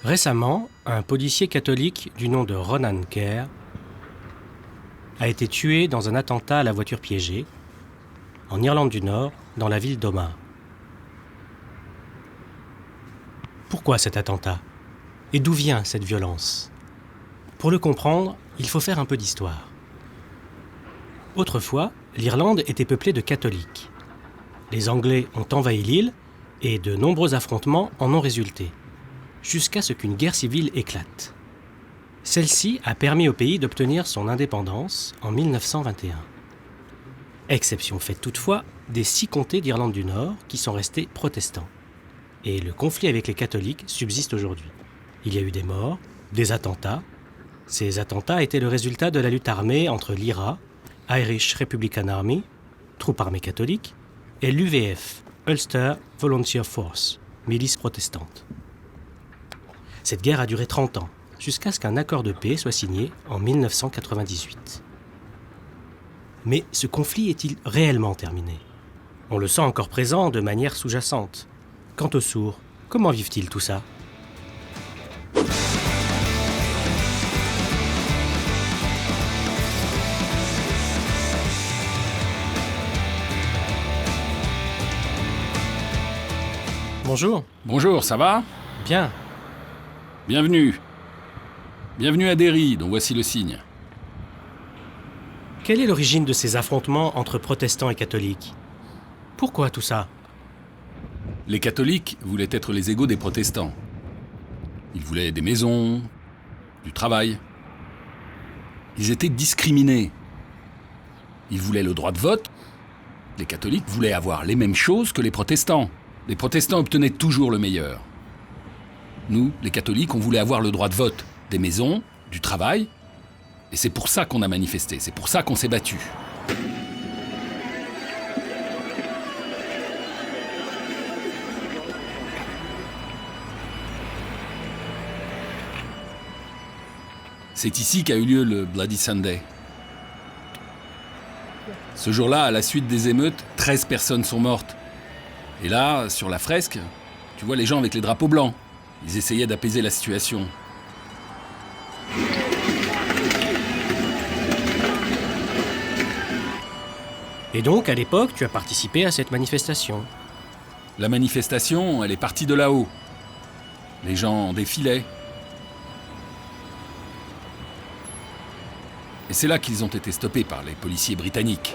Récemment, un policier catholique du nom de Ronan Kerr a été tué dans un attentat à la voiture piégée, en Irlande du Nord, dans la ville d'Omagh. Pourquoi cet attentat? Et d'où vient cette violence? Pour le comprendre, il faut faire un peu d'histoire. Autrefois, l'Irlande était peuplée de catholiques. Les Anglais ont envahi l'île et de nombreux affrontements en ont résulté, jusqu'à ce qu'une guerre civile éclate. Celle-ci a permis au pays d'obtenir son indépendance en 1921. Exception faite toutefois des 6 comtés d'Irlande du Nord qui sont restés protestants. Et le conflit avec les catholiques subsiste aujourd'hui. Il y a eu des morts, des attentats. Ces attentats étaient le résultat de la lutte armée entre l'IRA, Irish Republican Army, troupe armée catholique, et l'UVF, Ulster Volunteer Force, milice protestante. Cette guerre a duré 30 ans, jusqu'à ce qu'un accord de paix soit signé en 1998. Mais ce conflit est-il réellement terminé? On le sent encore présent de manière sous-jacente. Quant aux sourds, comment vivent-ils tout ça? Bonjour. Bonjour, ça va? Bien. Bienvenue. Bienvenue à Derry, dont voici le signe. Quelle est l'origine de ces affrontements entre protestants et catholiques? Pourquoi tout ça? Les catholiques voulaient être les égaux des protestants. Ils voulaient des maisons, du travail. Ils étaient discriminés. Ils voulaient le droit de vote. Les catholiques voulaient avoir les mêmes choses que les protestants. Les protestants obtenaient toujours le meilleur. Nous, les catholiques, on voulait avoir le droit de vote, des maisons, du travail. Et c'est pour ça qu'on a manifesté, c'est pour ça qu'on s'est battu. C'est ici qu'a eu lieu le Bloody Sunday. Ce jour-là, à la suite des émeutes, 13 personnes sont mortes. Et là, sur la fresque, tu vois les gens avec les drapeaux blancs. Ils essayaient d'apaiser la situation. Et donc, à l'époque, tu as participé à cette manifestation. La manifestation, elle est partie de là-haut. Les gens défilaient. Et c'est là qu'ils ont été stoppés par les policiers britanniques.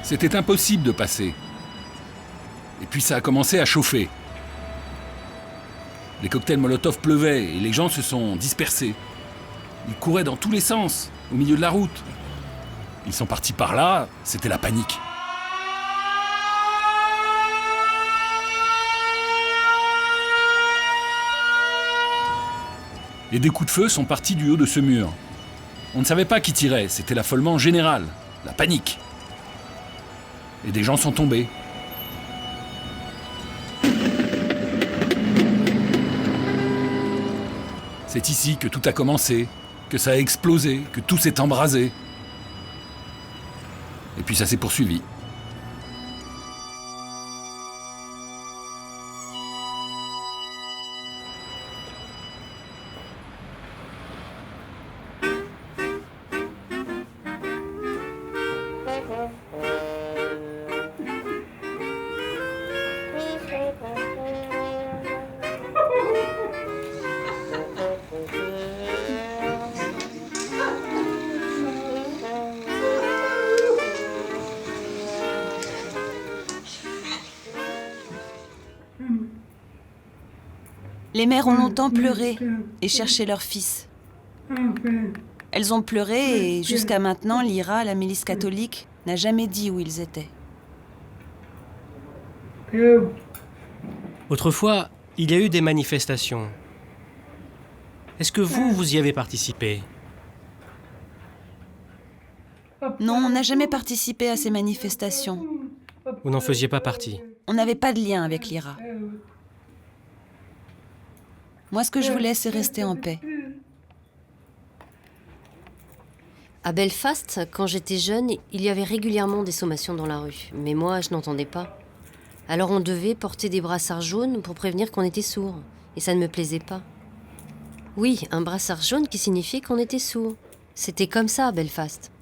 C'était impossible de passer. Et puis ça a commencé à chauffer. Les cocktails Molotov pleuvaient et les gens se sont dispersés. Ils couraient dans tous les sens, au milieu de la route. Ils sont partis par là, c'était la panique. Et des coups de feu sont partis du haut de ce mur. On ne savait pas qui tirait, c'était l'affolement général, la panique. Et des gens sont tombés. C'est ici que tout a commencé, que ça a explosé, que tout s'est embrasé. Et puis ça s'est poursuivi. Les mères ont longtemps pleuré et cherché leur fils. Elles ont pleuré et jusqu'à maintenant, l'IRA, la milice catholique, n'a jamais dit où ils étaient. Autrefois, il y a eu des manifestations. Est-ce que vous y avez participé? Non, on n'a jamais participé à ces manifestations. Vous n'en faisiez pas partie? On n'avait pas de lien avec l'IRA. Moi, ce que je voulais, c'est rester en paix. À Belfast, quand j'étais jeune, il y avait régulièrement des sommations dans la rue. Mais moi, je n'entendais pas. Alors on devait porter des brassards jaunes pour prévenir qu'on était sourd. Et ça ne me plaisait pas. Oui, un brassard jaune qui signifiait qu'on était sourd. C'était comme ça à Belfast.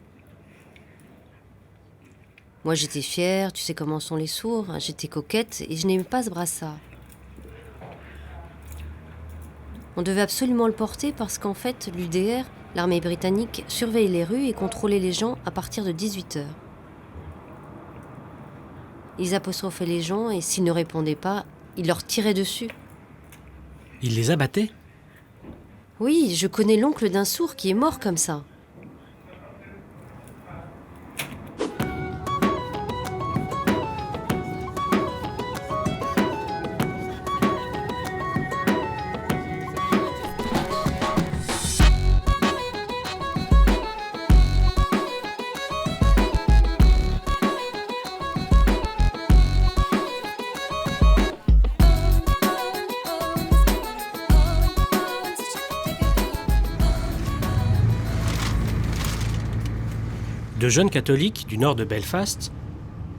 Moi j'étais fière, tu sais comment sont les sourds, j'étais coquette et je n'aimais pas ce brassard. On devait absolument le porter parce qu'en fait, l'UDR, l'armée britannique, surveillait les rues et contrôlait les gens à partir de 18h. Ils apostrophaient les gens et s'ils ne répondaient pas, ils leur tiraient dessus. Il les abattait? Oui, je connais l'oncle d'un sourd qui est mort comme ça. De jeunes catholiques du nord de Belfast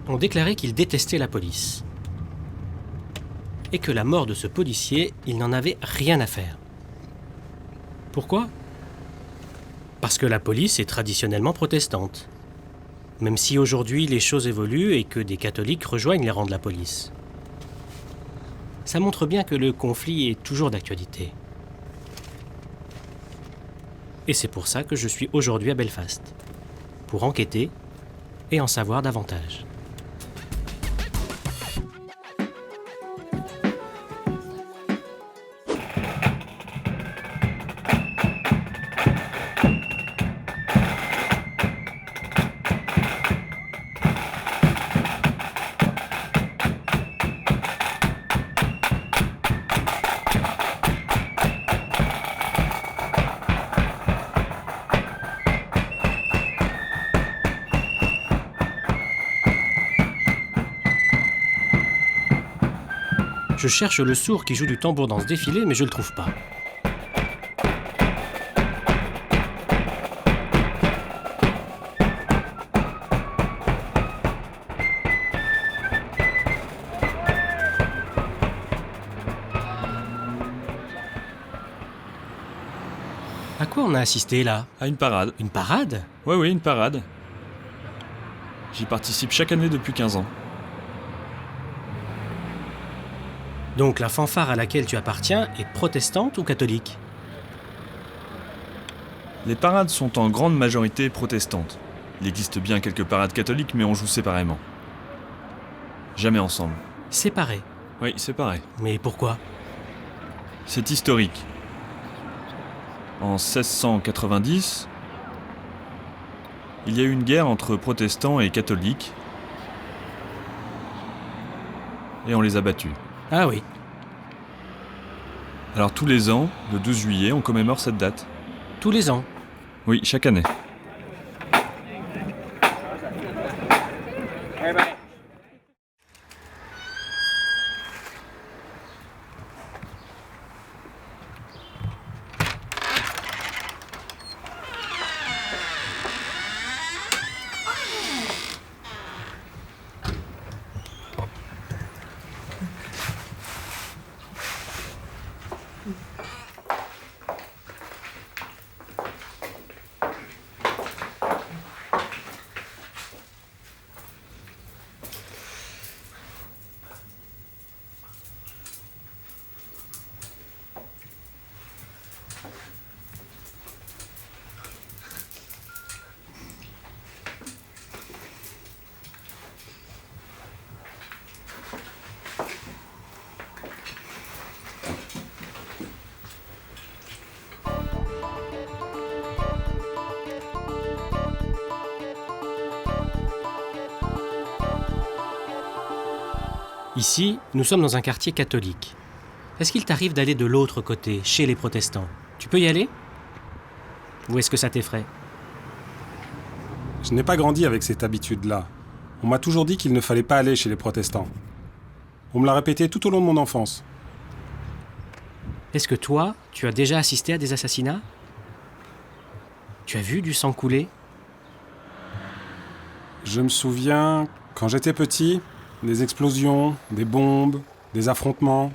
ont déclaré qu'ils détestaient la police. Et que la mort de ce policier, ils n'en avaient rien à faire. Pourquoi? Parce que la police est traditionnellement protestante. Même si aujourd'hui les choses évoluent et que des catholiques rejoignent les rangs de la police. Ça montre bien que le conflit est toujours d'actualité. Et c'est pour ça que je suis aujourd'hui à Belfast. Pour enquêter et en savoir davantage. Je cherche le sourd qui joue du tambour dans ce défilé, mais je le trouve pas. À quoi on a assisté là? À une parade. Une parade? Oui, une parade. J'y participe chaque année depuis 15 ans. Donc la fanfare à laquelle tu appartiens est protestante ou catholique? Les parades sont en grande majorité protestantes. Il existe bien quelques parades catholiques, mais on joue séparément. Jamais ensemble. Séparés? Oui, c'est pareil. Mais pourquoi? C'est historique. En 1690, il y a eu une guerre entre protestants et catholiques, et on les a battus. Ah oui. Alors tous les ans, le 12 juillet, on commémore cette date. Tous les ans? Oui, chaque année. Ici, nous sommes dans un quartier catholique. Est-ce qu'il t'arrive d'aller de l'autre côté, chez les protestants? Tu peux y aller? Ou est-ce que ça t'effraie? Je n'ai pas grandi avec cette habitude-là. On m'a toujours dit qu'il ne fallait pas aller chez les protestants. On me l'a répété tout au long de mon enfance. Est-ce que toi, tu as déjà assisté à des assassinats? Tu as vu du sang couler? Je me souviens, quand j'étais petit, des explosions, des bombes, des affrontements.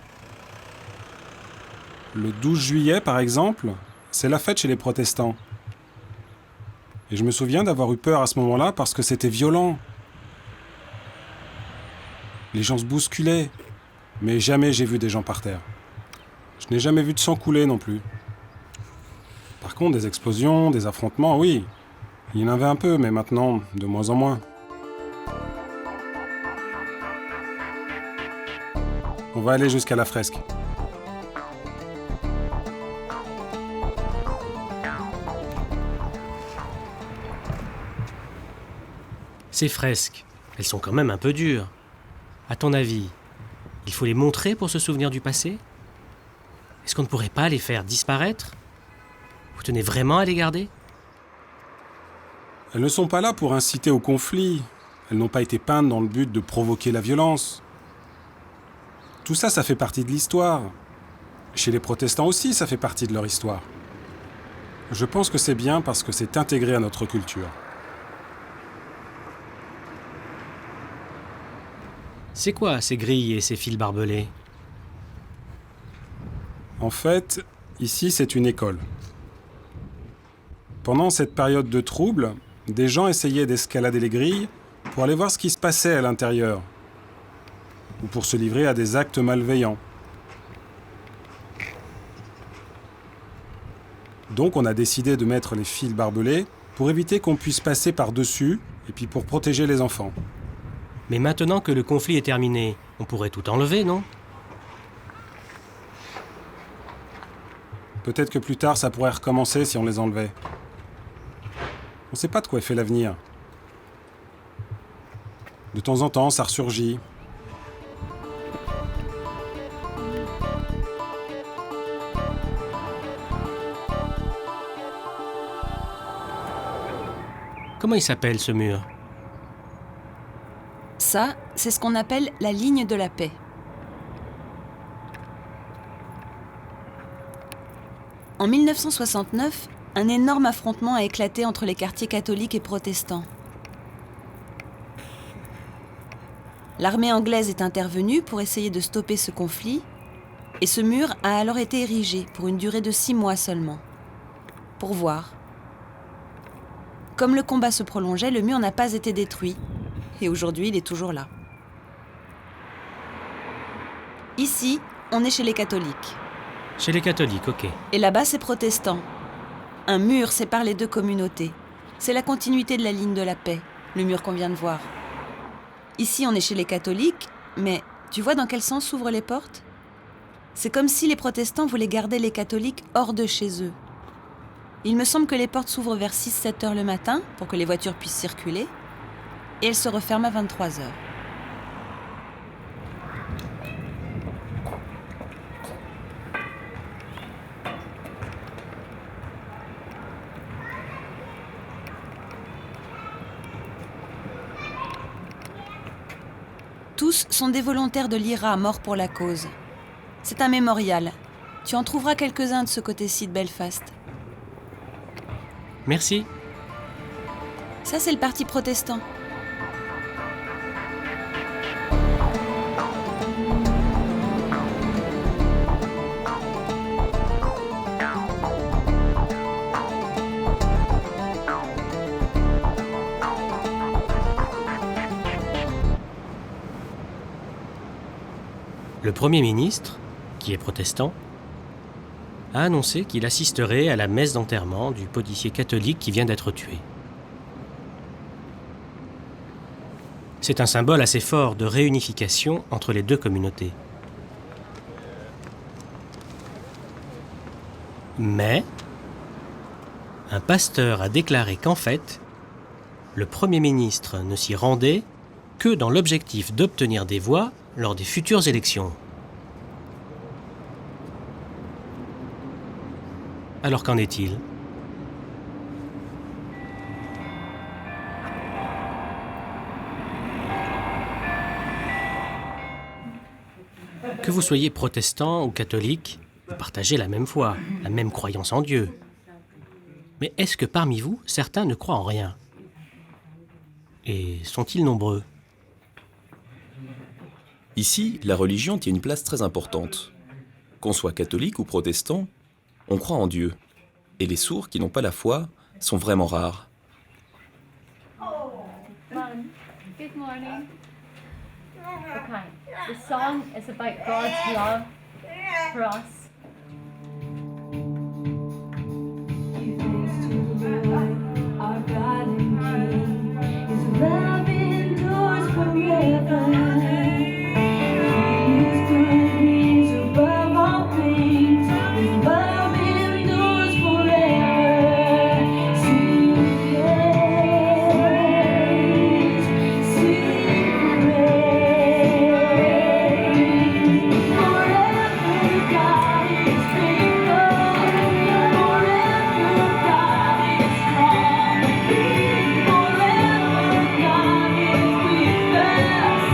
Le 12 juillet, par exemple, c'est la fête chez les protestants. Et je me souviens d'avoir eu peur à ce moment-là parce que c'était violent. Les gens se bousculaient, mais jamais j'ai vu des gens par terre. Je n'ai jamais vu de sang couler non plus. Par contre, des explosions, des affrontements, oui. Il y en avait un peu, mais maintenant, de moins en moins. On va aller jusqu'à la fresque. Ces fresques, elles sont quand même un peu dures. À ton avis, il faut les montrer pour se souvenir du passé ? Est-ce qu'on ne pourrait pas les faire disparaître ? Vous tenez vraiment à les garder ? Elles ne sont pas là pour inciter au conflit. Elles n'ont pas été peintes dans le but de provoquer la violence. Tout ça, ça fait partie de l'histoire. Chez les protestants aussi, ça fait partie de leur histoire. Je pense que c'est bien parce que c'est intégré à notre culture. C'est quoi ces grilles et ces fils barbelés ? En fait, ici, c'est une école. Pendant cette période de trouble, des gens essayaient d'escalader les grilles pour aller voir ce qui se passait à l'intérieur, ou pour se livrer à des actes malveillants. Donc on a décidé de mettre les fils barbelés pour éviter qu'on puisse passer par-dessus et puis pour protéger les enfants. Mais maintenant que le conflit est terminé, on pourrait tout enlever, non ? Peut-être que plus tard ça pourrait recommencer si on les enlevait. On ne sait pas de quoi est fait l'avenir. De temps en temps, ça ressurgit. Comment il s'appelle ce mur ? Ça, c'est ce qu'on appelle la ligne de la paix. En 1969, un énorme affrontement a éclaté entre les quartiers catholiques et protestants. L'armée anglaise est intervenue pour essayer de stopper ce conflit, et ce mur a alors été érigé pour une durée de 6 mois seulement. Pour voir. Comme le combat se prolongeait, le mur n'a pas été détruit, et aujourd'hui il est toujours là. Ici, on est chez les catholiques. Chez les catholiques, ok. Et là-bas, c'est protestant. Un mur sépare les deux communautés. C'est la continuité de la ligne de la paix, le mur qu'on vient de voir. Ici, on est chez les catholiques, mais tu vois dans quel sens s'ouvrent les portes ? C'est comme si les protestants voulaient garder les catholiques hors de chez eux. Il me semble que les portes s'ouvrent vers 6-7 heures le matin, pour que les voitures puissent circuler, et elles se referment à 23 heures. Tous sont des volontaires de l'IRA morts pour la cause. C'est un mémorial. Tu en trouveras quelques-uns de ce côté-ci de Belfast. Merci. Ça, c'est le parti protestant. Le Premier ministre, qui est protestant, a annoncé qu'il assisterait à la messe d'enterrement du policier catholique qui vient d'être tué. C'est un symbole assez fort de réunification entre les deux communautés. Mais un pasteur a déclaré qu'en fait, le Premier ministre ne s'y rendait que dans l'objectif d'obtenir des voix lors des futures élections. Alors qu'en est-il ? Que vous soyez protestant ou catholique, vous partagez la même foi, la même croyance en Dieu. Mais est-ce que parmi vous, certains ne croient en rien ? Et sont-ils nombreux ? Ici, la religion tient une place très importante. Qu'on soit catholique ou protestant, on croit en Dieu. Et les sourds qui n'ont pas la foi sont vraiment rares. Good morning. Okay. The song is about God's love for us. Our God and King, His love endures forever. His good is above all things. His love endures forever. Sing praise, sing praise. Forever God is faithful. Forever God is strong. Forever God is with us.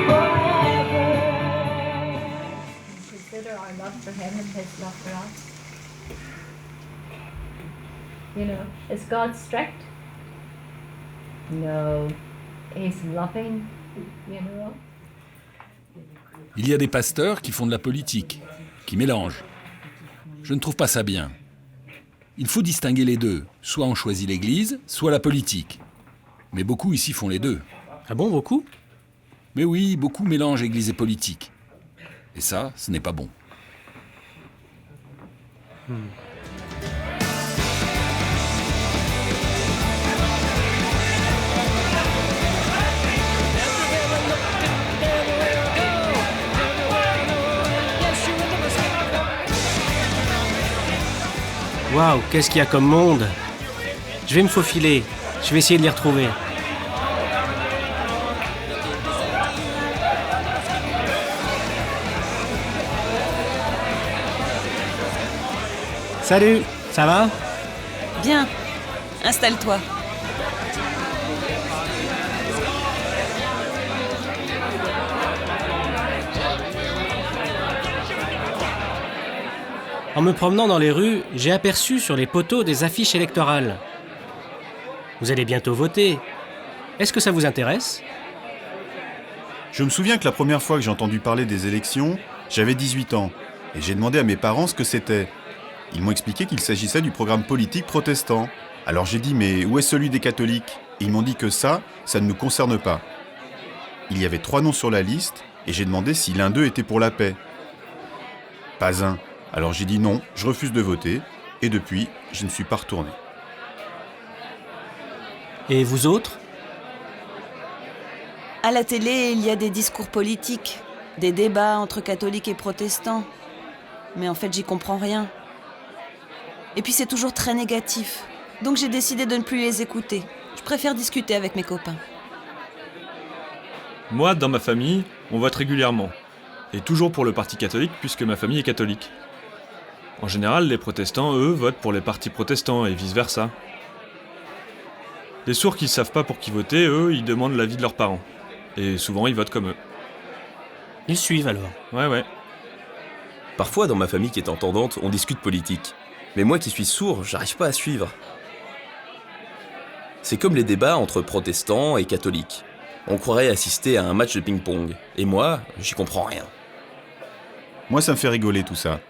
Forever. Consider our love for Him and His love for us. You know, is God strict? No. He's loving, you know. Il y a des pasteurs qui font de la politique, qui mélangent. Je ne trouve pas ça bien. Il faut distinguer les deux. Soit on choisit l'Église, soit la politique. Mais beaucoup ici font les deux. Ah bon, beaucoup ? Mais oui, beaucoup mélangent Église et politique. Et ça, ce n'est pas bon. Waouh, qu'est-ce qu'il y a comme monde ? Je vais me faufiler, je vais essayer de les retrouver. Salut, ça va ? Bien, installe-toi. En me promenant dans les rues, j'ai aperçu sur les poteaux des affiches électorales. Vous allez bientôt voter. Est-ce que ça vous intéresse ? Je me souviens que la première fois que j'ai entendu parler des élections, j'avais 18 ans, et j'ai demandé à mes parents ce que c'était. Ils m'ont expliqué qu'il s'agissait du programme politique protestant. Alors j'ai dit, mais où est celui des catholiques ? Et ils m'ont dit que ça ne nous concerne pas. Il y avait 3 noms sur la liste, et j'ai demandé si l'un d'eux était pour la paix. Pas un. Alors j'ai dit non, je refuse de voter, et depuis, je ne suis pas retourné. Et vous autres ? À la télé, il y a des discours politiques, des débats entre catholiques et protestants. Mais en fait, j'y comprends rien. Et puis c'est toujours très négatif. Donc j'ai décidé de ne plus les écouter. Je préfère discuter avec mes copains. Moi, dans ma famille, on vote régulièrement. Et toujours pour le parti catholique, puisque ma famille est catholique. En général, les protestants, eux, votent pour les partis protestants et vice-versa. Les sourds qui ne savent pas pour qui voter, eux, ils demandent l'avis de leurs parents. Et souvent, ils votent comme eux. Ils suivent alors. Ouais. Parfois, dans ma famille qui est entendante, on discute politique. Mais moi qui suis sourd, j'arrive pas à suivre. C'est comme les débats entre protestants et catholiques. On croirait assister à un match de ping-pong. Et moi, j'y comprends rien. Moi, ça me fait rigoler tout ça.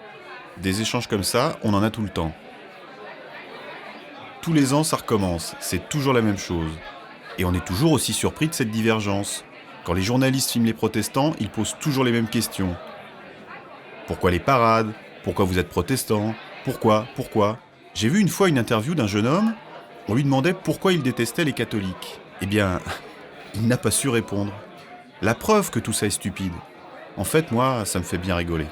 Des échanges comme ça, on en a tout le temps. Tous les ans, ça recommence. C'est toujours la même chose. Et on est toujours aussi surpris de cette divergence. Quand les journalistes filment les protestants, ils posent toujours les mêmes questions. Pourquoi les parades ? Pourquoi vous êtes protestant ? Pourquoi ? J'ai vu une fois une interview d'un jeune homme. On lui demandait pourquoi il détestait les catholiques. Eh bien, il n'a pas su répondre. La preuve que tout ça est stupide. En fait, moi, ça me fait bien rigoler.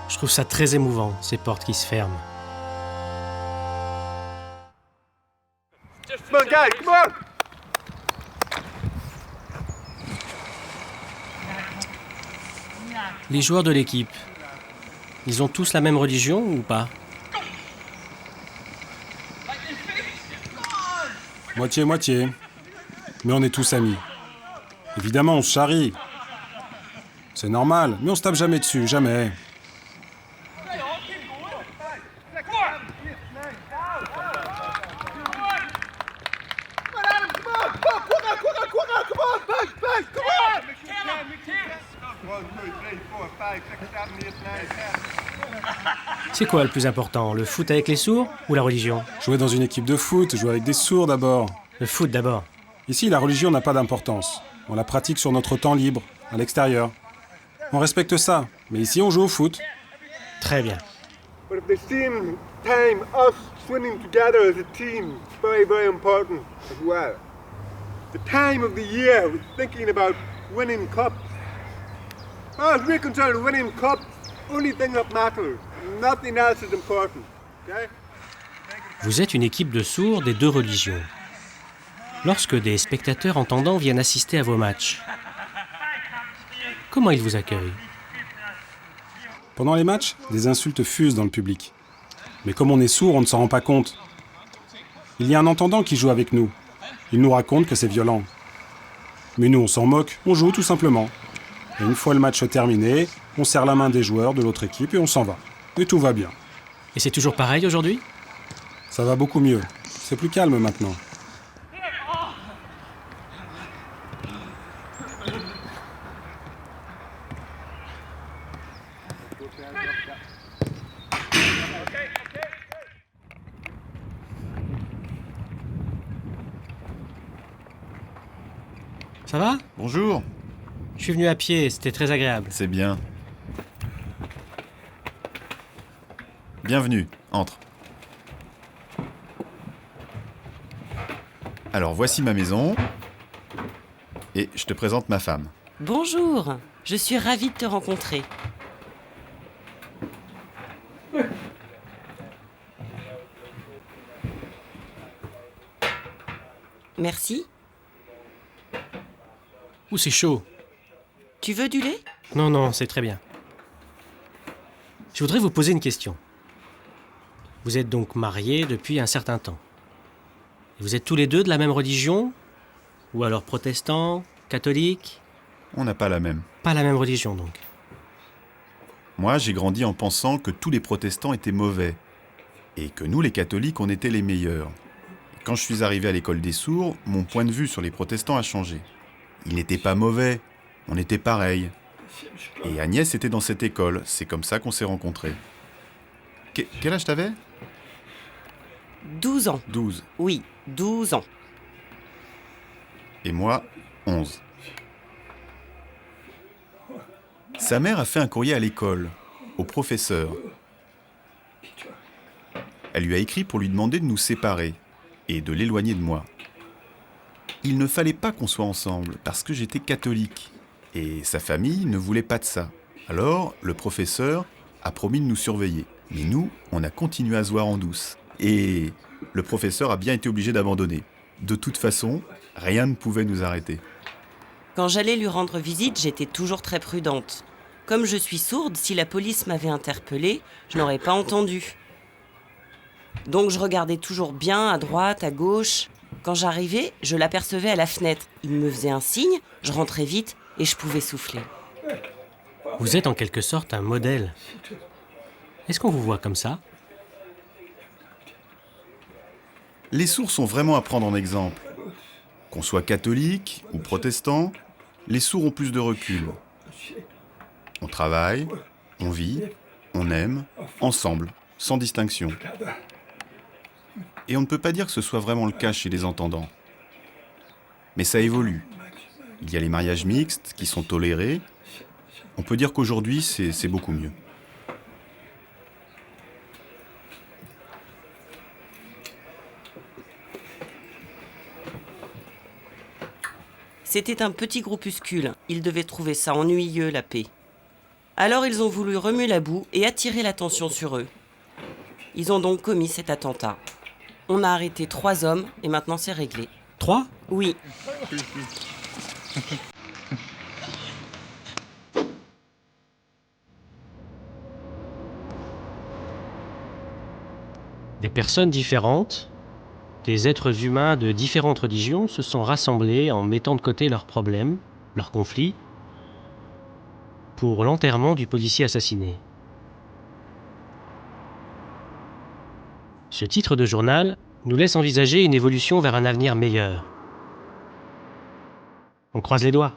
Je trouve ça très émouvant, ces portes qui se ferment. Les joueurs de l'équipe. Ils ont tous la même religion ou pas? Moitié-moitié. Mais on est tous amis. Évidemment, on se charrie. C'est normal, mais on se tape jamais dessus, jamais. C'est quoi le plus important, le foot avec les sourds ou la religion? Jouer dans une équipe de foot, jouer avec des sourds d'abord. Le foot d'abord. Ici, la religion n'a pas d'importance. On la pratique sur notre temps libre, à l'extérieur. On respecte ça, mais ici on joue au foot. Très bien. But at the same time, us swimming together as a team is very, very important as well. The time of the year, we're thinking about winning cups. As far as we're concerned, winning cups, only thing that matters. Nothing else is important. Okay? Vous êtes une équipe de sourds des deux religions. Lorsque des spectateurs entendants viennent assister à vos matchs, comment ils vous accueillent? Pendant les matchs, des insultes fusent dans le public. Mais comme on est sourd, on ne s'en rend pas compte. Il y a un entendant qui joue avec nous. Il nous raconte que c'est violent. Mais nous, on s'en moque, on joue tout simplement. Et une fois le match terminé, on serre la main des joueurs de l'autre équipe et on s'en va. Et tout va bien. Et c'est toujours pareil aujourd'hui? Ça va beaucoup mieux. C'est plus calme maintenant. Ça va? Bonjour. Je suis venu à pied, c'était très agréable. C'est bien. Bienvenue, entre. Alors voici ma maison. Et je te présente ma femme. Bonjour, je suis ravie de te rencontrer. Merci. Ouh, c'est chaud. Tu veux du lait? Non, non, c'est très bien. Je voudrais vous poser une question. Vous êtes donc mariés depuis un certain temps. Et vous êtes tous les deux de la même religion? Ou alors protestants, catholiques? On n'a pas la même. Pas la même religion donc. Moi, j'ai grandi en pensant que tous les protestants étaient mauvais. Et que nous, les catholiques, on était les meilleurs. Quand je suis arrivé à l'école des sourds, mon point de vue sur les protestants a changé. Ils n'étaient pas mauvais, on était pareils. Et Agnès était dans cette école, c'est comme ça qu'on s'est rencontrés. Quel âge t'avais? 12 ans. 12. Oui, 12 ans. Et moi, 11. Sa mère a fait un courrier à l'école, au professeur. Elle lui a écrit pour lui demander de nous séparer et de l'éloigner de moi. Il ne fallait pas qu'on soit ensemble, parce que j'étais catholique. Et sa famille ne voulait pas de ça. Alors, le professeur a promis de nous surveiller. Mais nous, on a continué à se voir en douce. Et le professeur a bien été obligé d'abandonner. De toute façon, rien ne pouvait nous arrêter. Quand j'allais lui rendre visite, j'étais toujours très prudente. Comme je suis sourde, si la police m'avait interpellée, je n'aurais pas entendu. Donc je regardais toujours bien à droite, à gauche. Quand j'arrivais, je l'apercevais à la fenêtre. Il me faisait un signe, je rentrais vite et je pouvais souffler. Vous êtes en quelque sorte un modèle. Est-ce qu'on vous voit comme ça? Les sourds sont vraiment à prendre en exemple. Qu'on soit catholique ou protestant, les sourds ont plus de recul. On travaille, on vit, on aime, ensemble, sans distinction. Et on ne peut pas dire que ce soit vraiment le cas chez les entendants. Mais ça évolue. Il y a les mariages mixtes qui sont tolérés. On peut dire qu'aujourd'hui, c'est beaucoup mieux. C'était un petit groupuscule. Ils devaient trouver ça ennuyeux, la paix. Alors ils ont voulu remuer la boue et attirer l'attention sur eux. Ils ont donc commis cet attentat. On a arrêté 3 hommes et maintenant c'est réglé. 3? Oui. Des personnes différentes, des êtres humains de différentes religions se sont rassemblés en mettant de côté leurs problèmes, leurs conflits, pour l'enterrement du policier assassiné. Ce titre de journal nous laisse envisager une évolution vers un avenir meilleur. On croise les doigts.